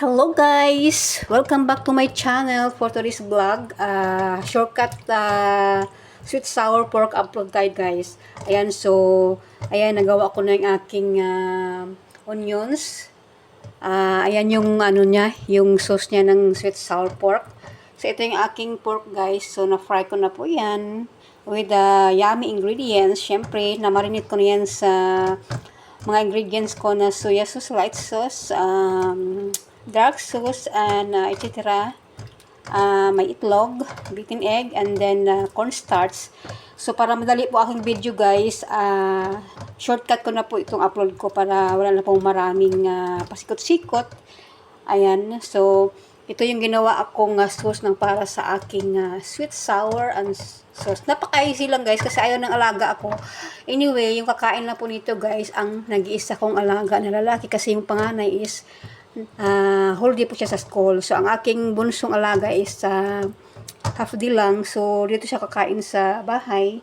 Hello guys! Welcome back to my channel for today's vlog. Shortcut sweet sour pork upload tayo guys. Ayan, so ayan, nagawa ko na yung aking onions. Ayan yung ano niya, yung sauce niya ng sweet sour pork. So ito yung aking pork guys. So na-fry ko na po yan with yummy ingredients. Syempre, na-marinate ko na yan sa mga ingredients ko na soya sauce, light sauce, dark sauce, and etc. May itlog, beaten egg, and then cornstarch. So, para madali po aking video guys, shortcut ko na po itong upload ko para wala na pong maraming pasikot-sikot. Ayan, so, ito yung ginawa akong sauce ng para sa aking sweet, sour, and sauce. Napaka-easy lang guys kasi ayaw ng alaga ako. Anyway, yung kakain lang po nito guys, ang nag-iisa kong alaga na lalaki kasi yung panganay is holiday po siya sa school. So, ang aking bunsong alaga is half day lang. So, dito siya kakain sa bahay.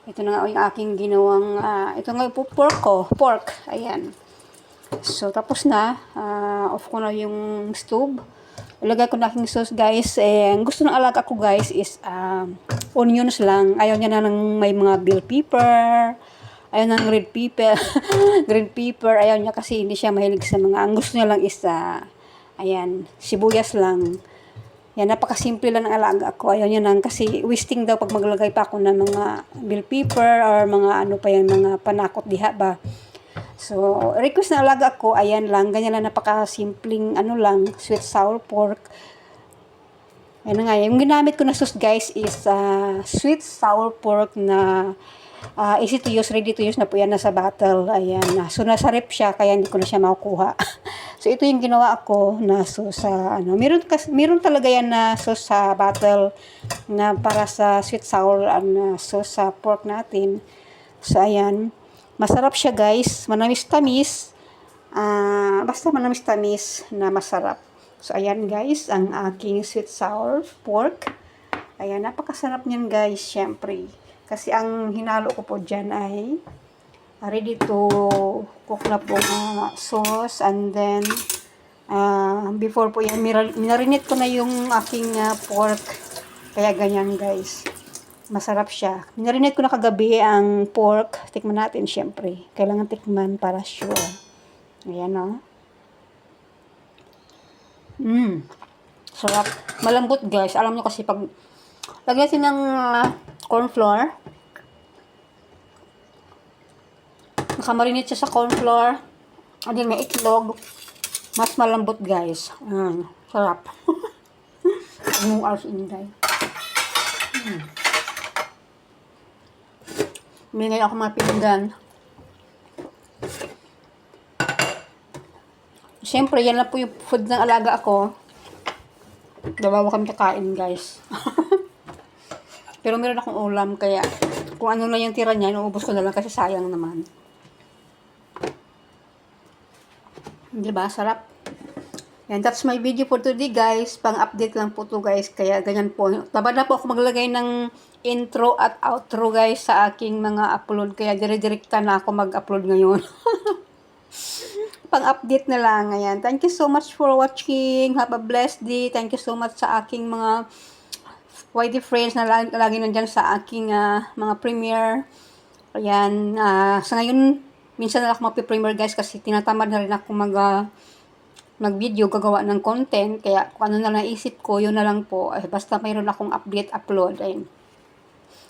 Ito na nga yung aking ginawang, ito nga po pork. Ayan. So, tapos na. Off ko na yung stove. Ilagay ko na aking sauce guys. Ang gusto ng alaga ko guys is onions lang. Ayaw niya na ng may mga bell pepper. Ayaw ng red pepper. Green pepper. Ayaw niya kasi hindi siya mahilig sa mga. Ang gusto niya lang is ayan, sibuyas lang. Yan, napakasimple lang ng alaga ko. Ayaw niya lang kasi wasting daw pag maglagay pa ako ng mga bell pepper or mga ano pa yan, mga panakot diha ba. So, request na alaga ko, ayan lang, ganyan lang, napaka-simpleng, ano lang, sweet sour pork. Ayan nga, yung ginamit ko na sauce guys is sweet sour pork na easy to use, ready to use na po yan, nasa bottle, ayan. So, nasa rep siya, kaya hindi ko na siya makukuha. So, ito yung ginawa ko na sauce sa, meron talaga yan na sauce sa bottle na para sa sweet sour sauce sa pork natin. So, ayan. Masarap siya guys, manamis-tamis, basta manamis-tamis na masarap. So ayan guys, ang aking sweet sour pork. Ayan, napakasarap niyan guys, syempre. Kasi ang hinalo ko po dyan ay ready to cook na po sauce. And then, before po yan, minarinate ko na yung aking pork. Kaya ganyan guys. Masarap siya. Minarinate ko na kagabi ang pork. Tikman natin, syempre. Kailangan tikman para sure. Ayan, o. Sarap. Malambot, guys. Alam nyo kasi pag lagyan natin ng corn flour. Nakamarinate siya sa corn flour. And then may itlog. Mas malambot, guys. Sarap. Yung ars inday. Minay ako mga pinggan. Siyempre, yan lang po yung food ng alaga ako. Dalawa kami kakain, guys. Pero meron akong ulam, kaya kung ano na yung tira niya, inuubos ko na lang kasi sayang naman. Diba? Sarap. And that's my video for today, guys. Pang-update lang po to guys. Kaya ganyan po. Tabad na po ako maglagay ng intro at outro, guys, sa aking mga upload. Kaya dire-direkta na ako mag-upload ngayon. Pang-update na lang. Ayan. Thank you so much for watching. Have a blessed day. Thank you so much sa aking mga YD friends na lagi nandyan sa aking mga premiere. Ayan. Sa ngayon, minsan na ako mag-premiere, guys, kasi tinatamad na rin ako mag-video, gagawa ng content. Kaya kung ano na naisip ko, yun na lang po. Basta mayroon akong update, upload. Ayun.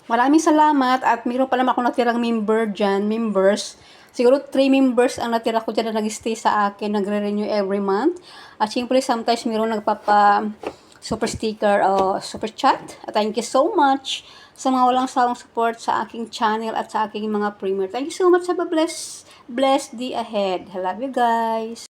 Maraming salamat. At mayroon pa naman akong natirang member dyan. Members. Siguro 3 members ang natira ko dyan na nag-stay sa akin. Nagre-renew every month. At siyempre, sometimes mayroon nagpapa super sticker o super chat. At thank you so much sa mga walang sawang support sa aking channel at sa aking mga premiere. Thank you so much. Have a blessed day ahead. I love you guys.